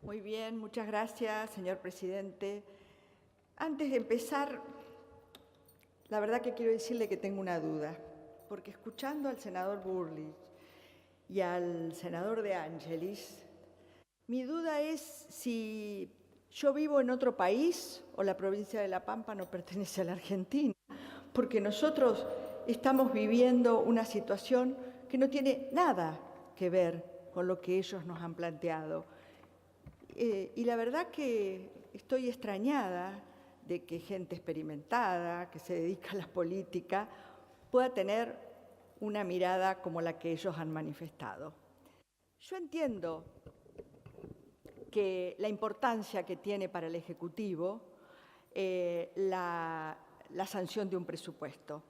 Muy bien, muchas gracias, señor presidente. Antes de empezar, la verdad que quiero decirle que tengo una duda, porque escuchando al senador Burlich y al senador De Angelis, mi duda es si yo vivo en otro país o la provincia de La Pampa no pertenece a la Argentina, porque nosotros estamos viviendo una situación que no tiene nada que ver con lo que ellos nos han planteado. Y la verdad que estoy extrañada de que gente experimentada, que se dedica a la política, pueda tener una mirada como la que ellos han manifestado. Yo entiendo que la importancia que tiene para el Ejecutivo la sanción de un presupuesto.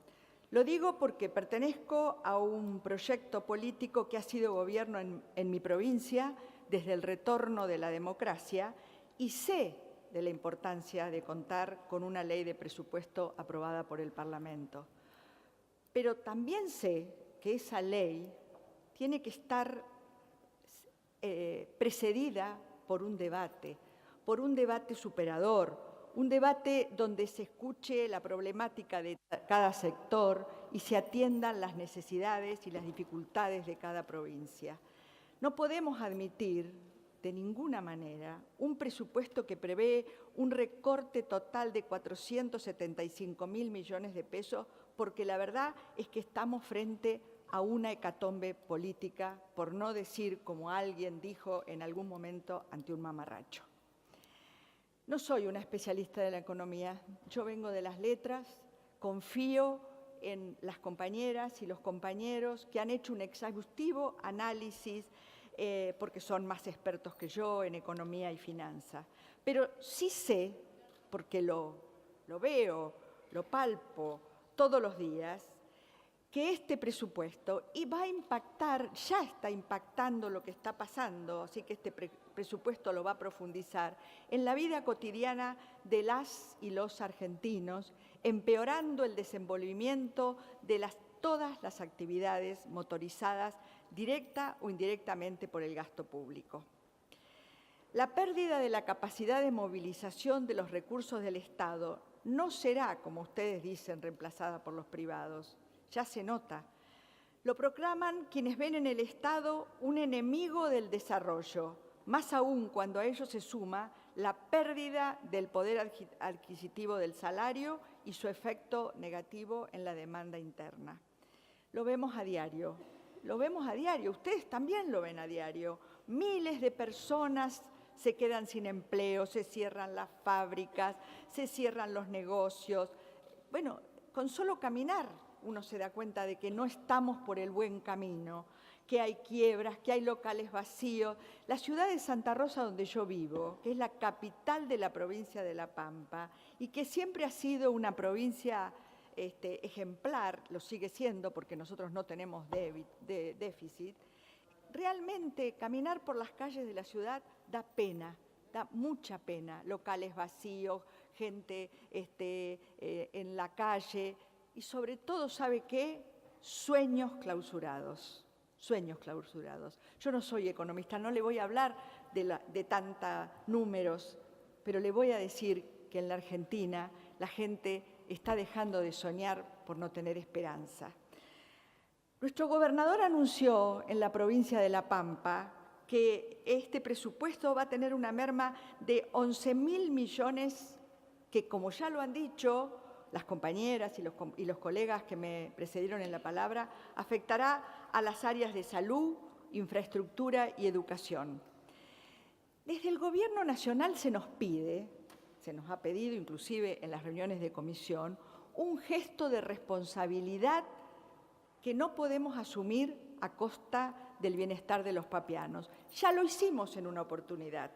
Lo digo porque pertenezco a un proyecto político que ha sido gobierno en mi provincia desde el retorno de la democracia y sé de la importancia de contar con una ley de presupuesto aprobada por el Parlamento. Pero también sé que esa ley tiene que estar precedida por un debate superador, un debate donde se escuche la problemática de cada sector y se atiendan las necesidades y las dificultades de cada provincia. No podemos admitir de ninguna manera un presupuesto que prevé un recorte total de 475.000 millones de pesos, porque la verdad es que estamos frente a una hecatombe política, por no decir, como alguien dijo en algún momento, ante un mamarracho. No soy una especialista de la economía, yo vengo de las letras, confío en las compañeras y los compañeros que han hecho un exhaustivo análisis porque son más expertos que yo en economía y finanzas. Pero sí sé, porque lo veo, lo palpo todos los días, que este presupuesto va a impactar, ya está impactando lo que está pasando, así que este presupuesto lo va a profundizar en la vida cotidiana de las y los argentinos, empeorando el desenvolvimiento de todas las actividades motorizadas directa o indirectamente por el gasto público. La pérdida de la capacidad de movilización de los recursos del Estado no será, como ustedes dicen, reemplazada por los privados. Ya se nota. Lo proclaman quienes ven en el Estado un enemigo del desarrollo, más aún cuando a ello se suma la pérdida del poder adquisitivo del salario y su efecto negativo en la demanda interna. Lo vemos a diario, ustedes también lo ven a diario. Miles de personas se quedan sin empleo, se cierran las fábricas, se cierran los negocios. Bueno, con solo caminar uno se da cuenta de que no estamos por el buen camino, que hay quiebras, que hay locales vacíos. La ciudad de Santa Rosa, donde yo vivo, que es la capital de la provincia de La Pampa y que siempre ha sido una provincia ejemplar, lo sigue siendo porque nosotros no tenemos déficit, realmente caminar por las calles de la ciudad da pena, da mucha pena. Locales vacíos, gente en la calle y sobre todo, ¿sabe qué? Sueños clausurados. Sueños clausurados. Yo no soy economista, no le voy a hablar de tantos números, pero le voy a decir que en la Argentina la gente está dejando de soñar por no tener esperanza. Nuestro gobernador anunció en la provincia de La Pampa que este presupuesto va a tener una merma de 11.000 millones que, como ya lo han dicho las compañeras y los colegas que me precedieron en la palabra, afectará a las áreas de salud, infraestructura y educación. Desde el Gobierno Nacional se nos ha pedido inclusive en las reuniones de comisión, un gesto de responsabilidad que no podemos asumir a costa del bienestar de los papianos. Ya lo hicimos en una oportunidad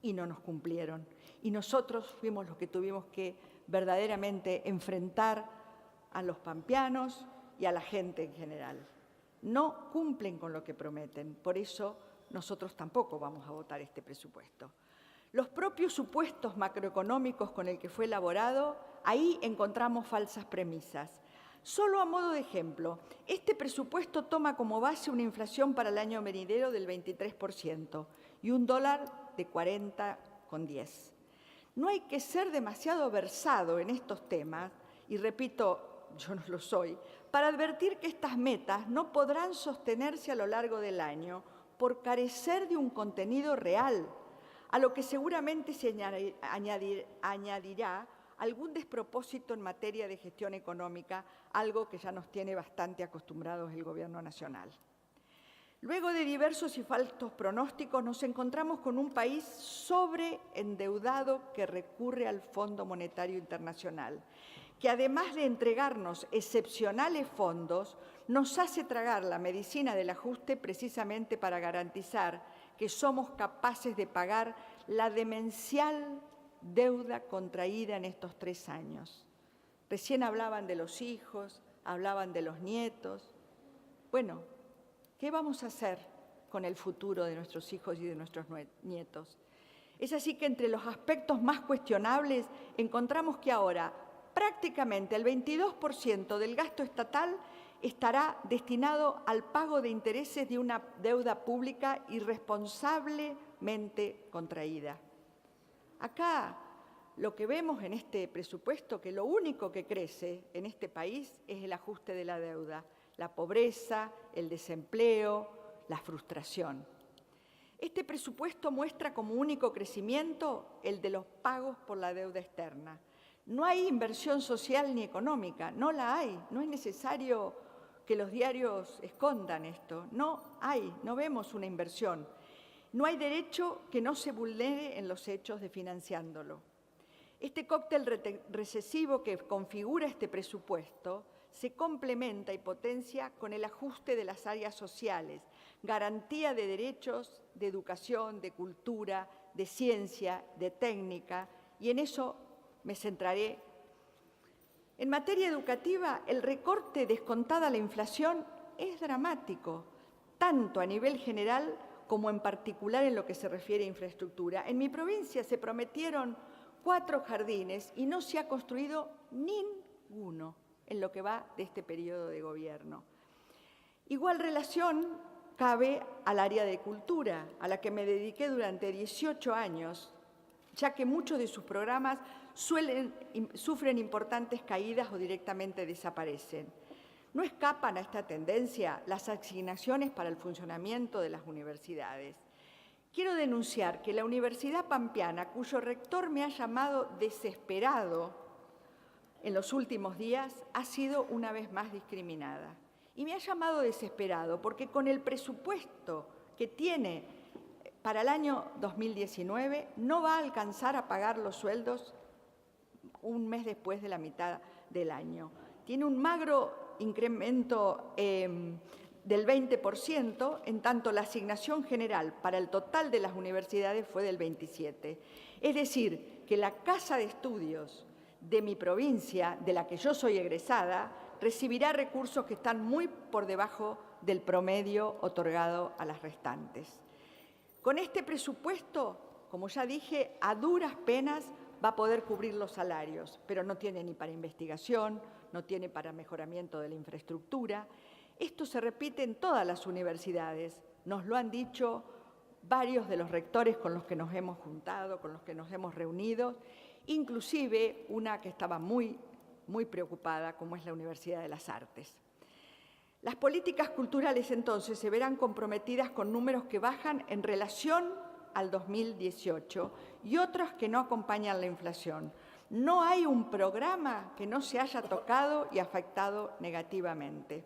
y no nos cumplieron. Y nosotros fuimos los que tuvimos que verdaderamente enfrentar a los pampeanos y a la gente en general. No cumplen con lo que prometen, por eso nosotros tampoco vamos a votar este presupuesto. Los propios supuestos macroeconómicos con el que fue elaborado, ahí encontramos falsas premisas. Solo a modo de ejemplo, este presupuesto toma como base una inflación para el año venidero del 23% y un dólar de 40,10. No hay que ser demasiado versado en estos temas, y repito, yo no lo soy, para advertir que estas metas no podrán sostenerse a lo largo del año por carecer de un contenido real, a lo que seguramente se añadirá algún despropósito en materia de gestión económica, algo que ya nos tiene bastante acostumbrados el Gobierno nacional. Luego de diversos y falsos pronósticos, nos encontramos con un país sobreendeudado que recurre al Fondo Monetario Internacional, que además de entregarnos excepcionales fondos, nos hace tragar la medicina del ajuste precisamente para garantizar que somos capaces de pagar la demencial deuda contraída en estos 3 años. Recién hablaban de los hijos, hablaban de los nietos. Bueno, ¿qué vamos a hacer con el futuro de nuestros hijos y de nuestros nietos? Es así que entre los aspectos más cuestionables encontramos que ahora prácticamente el 22% del gasto estatal estará destinado al pago de intereses de una deuda pública irresponsablemente contraída. Acá lo que vemos en este presupuesto, que lo único que crece en este país es el ajuste de la deuda, la pobreza, el desempleo, la frustración. Este presupuesto muestra como único crecimiento el de los pagos por la deuda externa. No hay inversión social ni económica, no la hay, no es necesario que los diarios escondan esto, no vemos una inversión. No hay derecho que no se vulnere en los hechos de financiándolo. Este cóctel recesivo que configura este presupuesto se complementa y potencia con el ajuste de las áreas sociales, garantía de derechos, de educación, de cultura, de ciencia, de técnica, y en eso me centraré. En materia educativa, el recorte descontada la inflación es dramático, tanto a nivel general como en particular en lo que se refiere a infraestructura. En mi provincia se prometieron 4 jardines y no se ha construido ninguno en lo que va de este periodo de gobierno. Igual relación cabe al área de cultura, a la que me dediqué durante 18 años, ya que muchos de sus programas sufren importantes caídas o directamente desaparecen. No escapan a esta tendencia las asignaciones para el funcionamiento de las universidades. Quiero denunciar que la Universidad Pampeana, cuyo rector me ha llamado desesperado en los últimos días, ha sido una vez más discriminada. Y me ha llamado desesperado porque con el presupuesto que tiene para el año 2019 no va a alcanzar a pagar los sueldos un mes después de la mitad del año. Tiene un magro incremento del 20%, en tanto la asignación general para el total de las universidades fue del 27%. Es decir, que la casa de estudios de mi provincia, de la que yo soy egresada, recibirá recursos que están muy por debajo del promedio otorgado a las restantes. Con este presupuesto, como ya dije, a duras penas va a poder cubrir los salarios, pero no tiene ni para investigación, no tiene para mejoramiento de la infraestructura. Esto se repite en todas las universidades. Nos lo han dicho varios de los rectores con los que nos hemos juntado, con los que nos hemos reunido, inclusive una que estaba muy preocupada, como es la Universidad de las Artes. Las políticas culturales, entonces, se verán comprometidas con números que bajan en relación al 2018 y otros que no acompañan la inflación. No hay un programa que no se haya tocado y afectado negativamente.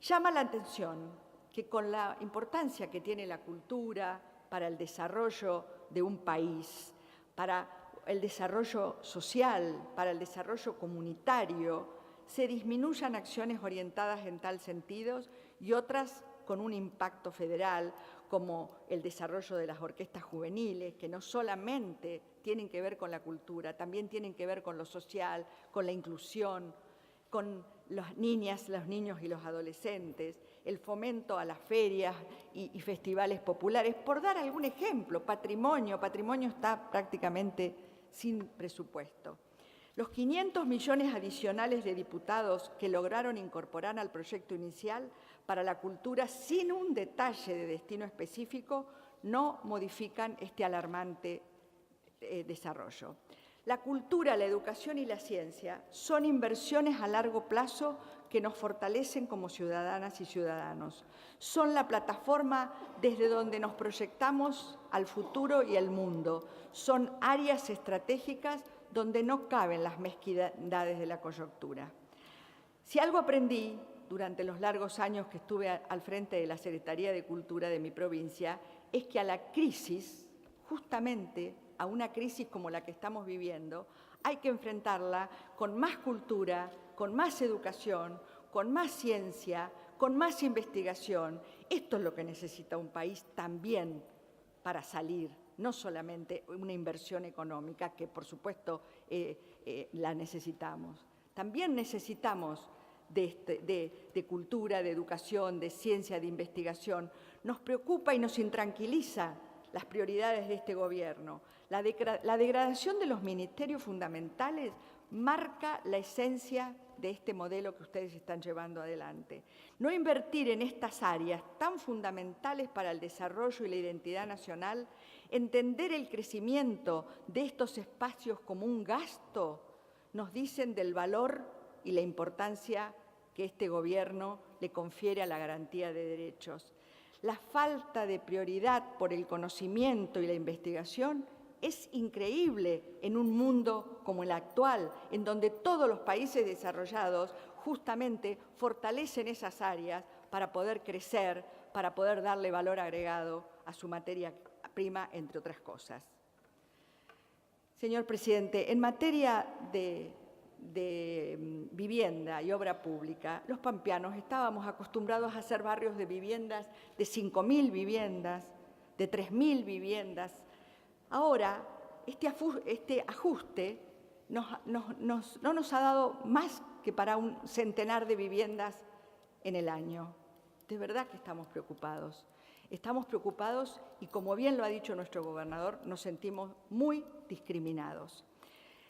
Llama la atención que con la importancia que tiene la cultura para el desarrollo de un país, para el desarrollo social, para el desarrollo comunitario, se disminuyan acciones orientadas en tal sentido y otras con un impacto federal, como el desarrollo de las orquestas juveniles, que no solamente tienen que ver con la cultura, también tienen que ver con lo social, con la inclusión, con las niñas, los niños y los adolescentes, el fomento a las ferias y festivales populares. Por dar algún ejemplo, patrimonio está prácticamente sin presupuesto. Los 500 millones adicionales de diputados que lograron incorporar al proyecto inicial para la cultura sin un detalle de destino específico no modifican este alarmante desarrollo. La cultura, la educación y la ciencia son inversiones a largo plazo que nos fortalecen como ciudadanas y ciudadanos. Son la plataforma desde donde nos proyectamos al futuro y al mundo. Son áreas estratégicas donde no caben las mezquindades de la coyuntura. Si algo aprendí durante los largos años que estuve al frente de la Secretaría de Cultura de mi provincia, es que a la crisis, justamente a una crisis como la que estamos viviendo, hay que enfrentarla con más cultura, con más educación, con más ciencia, con más investigación. Esto es lo que necesita un país también para salir, no solamente una inversión económica, que por supuesto la necesitamos. También necesitamos de cultura, de educación, de ciencia, de investigación. Nos preocupa y nos intranquiliza las prioridades de este gobierno. La degradación de los ministerios fundamentales marca la esencia de este modelo que ustedes están llevando adelante. No invertir en estas áreas tan fundamentales para el desarrollo y la identidad nacional, entender el crecimiento de estos espacios como un gasto, nos dicen del valor y la importancia que este gobierno le confiere a la garantía de derechos. La falta de prioridad por el conocimiento y la investigación es increíble en un mundo como el actual, en donde todos los países desarrollados justamente fortalecen esas áreas para poder crecer, para poder darle valor agregado a su materia prima, entre otras cosas. Señor presidente, en materia de vivienda y obra pública, los pampeanos estábamos acostumbrados a hacer barrios de viviendas de 5.000 viviendas, de 3.000 viviendas. Ahora, este ajuste no nos ha dado más que para un centenar de viviendas en el año. De verdad que estamos preocupados. Estamos preocupados y, como bien lo ha dicho nuestro gobernador, nos sentimos muy discriminados.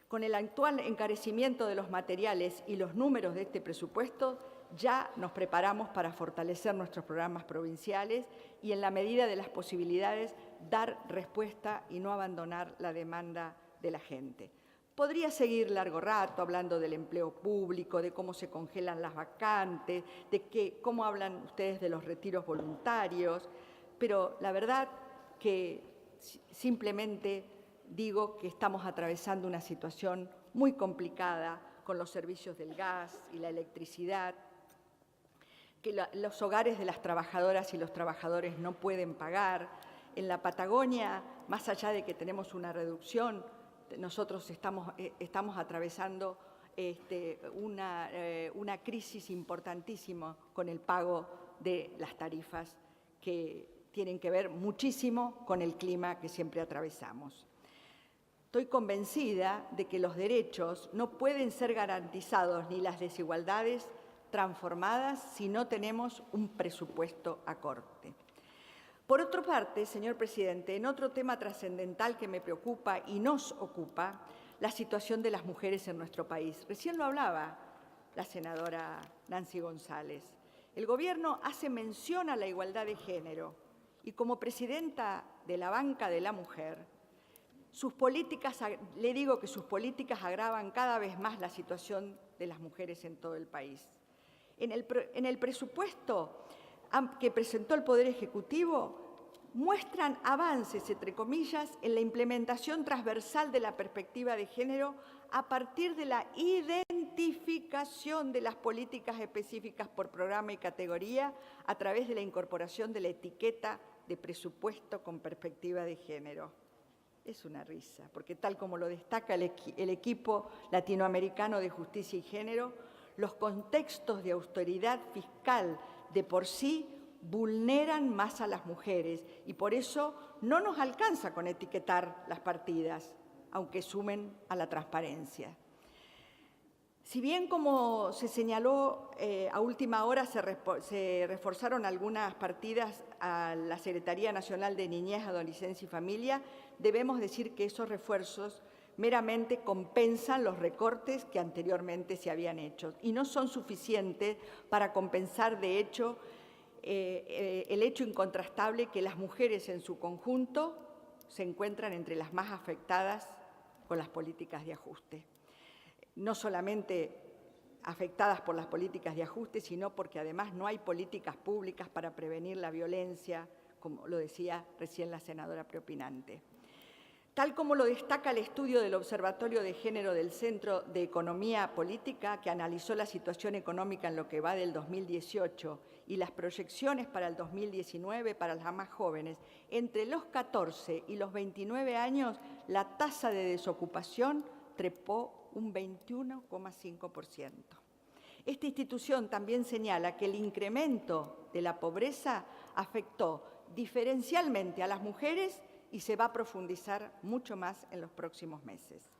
Con el actual encarecimiento de los materiales y los números de este presupuesto, ya nos preparamos para fortalecer nuestros programas provinciales y, en la medida de las posibilidades, dar respuesta y no abandonar la demanda de la gente. Podría seguir largo rato hablando del empleo público, de cómo se congelan las vacantes, cómo hablan ustedes de los retiros voluntarios, pero la verdad que simplemente digo que estamos atravesando una situación muy complicada con los servicios del gas y la electricidad, que los hogares de las trabajadoras y los trabajadores no pueden pagar. En la Patagonia, más allá de que tenemos una reducción, nosotros estamos atravesando una crisis importantísima con el pago de las tarifas que tienen que ver muchísimo con el clima que siempre atravesamos. Estoy convencida de que los derechos no pueden ser garantizados ni las desigualdades transformadas si no tenemos un presupuesto acorde. Por otra parte, señor presidente, en otro tema trascendental que me preocupa y nos ocupa, la situación de las mujeres en nuestro país. Recién lo hablaba la senadora Nancy González. El gobierno hace mención a la igualdad de género y, como presidenta de la banca de la mujer, le digo que sus políticas agravan cada vez más la situación de las mujeres en todo el país. En el presupuesto que presentó el Poder Ejecutivo muestran avances, entre comillas, en la implementación transversal de la perspectiva de género a partir de la identificación de las políticas específicas por programa y categoría a través de la incorporación de la etiqueta de presupuesto con perspectiva de género. Es una risa, porque tal como lo destaca el equipo latinoamericano de justicia y género, los contextos de austeridad fiscal de por sí vulneran más a las mujeres y por eso no nos alcanza con etiquetar las partidas, aunque sumen a la transparencia. Si bien, como se señaló, a última hora se reforzaron algunas partidas a la Secretaría Nacional de Niñez, Adolescencia y Familia, debemos decir que esos refuerzos meramente compensan los recortes que anteriormente se habían hecho y no son suficientes para compensar, de hecho, el hecho incontrastable que las mujeres en su conjunto se encuentran entre las más afectadas con las políticas de ajuste. No solamente afectadas por las políticas de ajuste, sino porque además no hay políticas públicas para prevenir la violencia, como lo decía recién la senadora preopinante. Tal como lo destaca el estudio del Observatorio de Género del Centro de Economía Política, que analizó la situación económica en lo que va del 2018 y las proyecciones para el 2019 para las más jóvenes, entre los 14 y los 29 años, la tasa de desocupación trepó un 21,5%. Esta institución también señala que el incremento de la pobreza afectó diferencialmente a las mujeres y se va a profundizar mucho más en los próximos meses.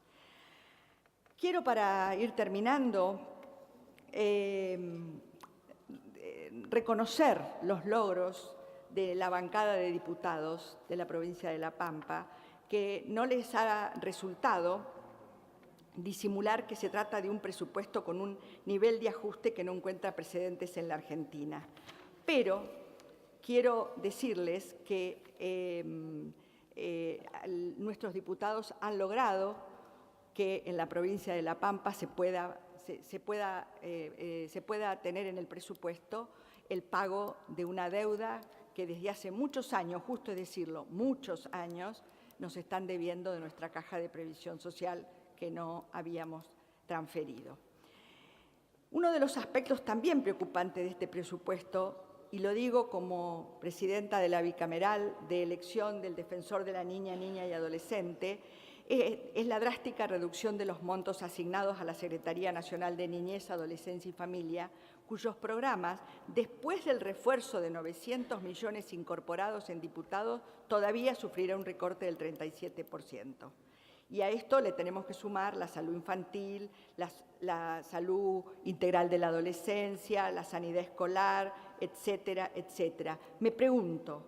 Quiero, para ir terminando, reconocer los logros de la bancada de diputados de la provincia de La Pampa, que no les ha resultado disimular que se trata de un presupuesto con un nivel de ajuste que no encuentra precedentes en la Argentina. Pero quiero decirles que nuestros diputados han logrado que en la provincia de La Pampa se pueda tener en el presupuesto el pago de una deuda que desde hace muchos años, justo es decirlo, muchos años, nos están debiendo de nuestra caja de previsión social que no habíamos transferido. Uno de los aspectos también preocupantes de este presupuesto, y lo digo como presidenta de la bicameral de elección del Defensor de la Niña y Adolescente, es la drástica reducción de los montos asignados a la Secretaría Nacional de Niñez, Adolescencia y Familia, cuyos programas, después del refuerzo de 900 millones incorporados en diputados, todavía sufrirá un recorte del 37%. Y a esto le tenemos que sumar la salud infantil, la salud integral de la adolescencia, la sanidad escolar, etcétera, etcétera. Me pregunto,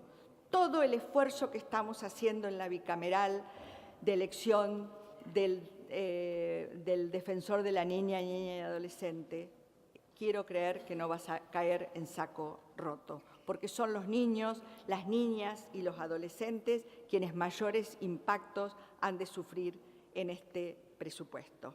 todo el esfuerzo que estamos haciendo en la bicameral de elección del Defensor de la Niña y Adolescente, quiero creer que no vas a caer en saco roto, porque son los niños, las niñas y los adolescentes quienes mayores impactos han de sufrir en este presupuesto.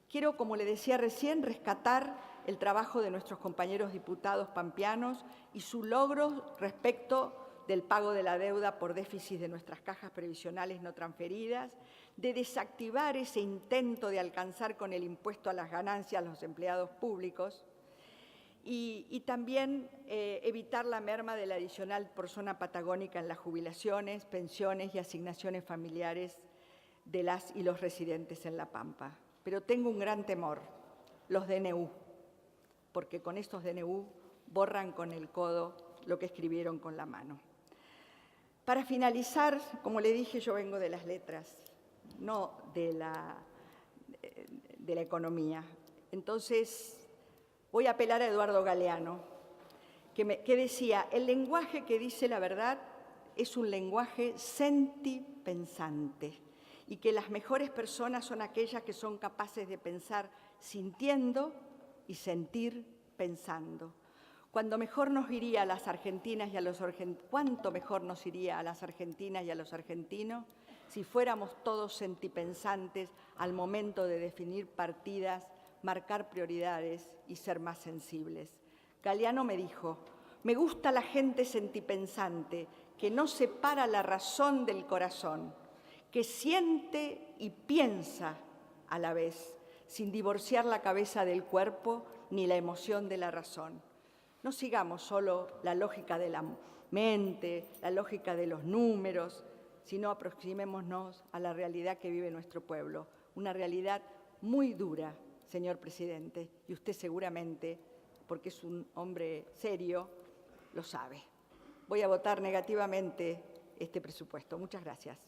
Quiero, como le decía recién, rescatar el trabajo de nuestros compañeros diputados pampeanos y su logro respecto del pago de la deuda por déficit de nuestras cajas previsionales no transferidas, de desactivar ese intento de alcanzar con el impuesto a las ganancias a los empleados públicos y también evitar la merma de la adicional por zona patagónica en las jubilaciones, pensiones y asignaciones familiares de las y los residentes en La Pampa. Pero tengo un gran temor, los DNU, porque con estos DNU borran con el codo lo que escribieron con la mano. Para finalizar, como le dije, yo vengo de las letras, no de la economía. Entonces, voy a apelar a Eduardo Galeano, que decía, el lenguaje que dice la verdad es un lenguaje sentipensante y que las mejores personas son aquellas que son capaces de pensar sintiendo y sentir pensando. Cuánto mejor nos iría a las argentinas y a los argentinos si fuéramos todos sentipensantes al momento de definir partidas, marcar prioridades y ser más sensibles. Galeano me dijo, me gusta la gente sentipensante, que no separa la razón del corazón, que siente y piensa a la vez, sin divorciar la cabeza del cuerpo ni la emoción de la razón. No sigamos solo la lógica de la mente, la lógica de los números, sino aproximémonos a la realidad que vive nuestro pueblo, una realidad muy dura, señor presidente, y usted seguramente, porque es un hombre serio, lo sabe. Voy a votar negativamente este presupuesto. Muchas gracias.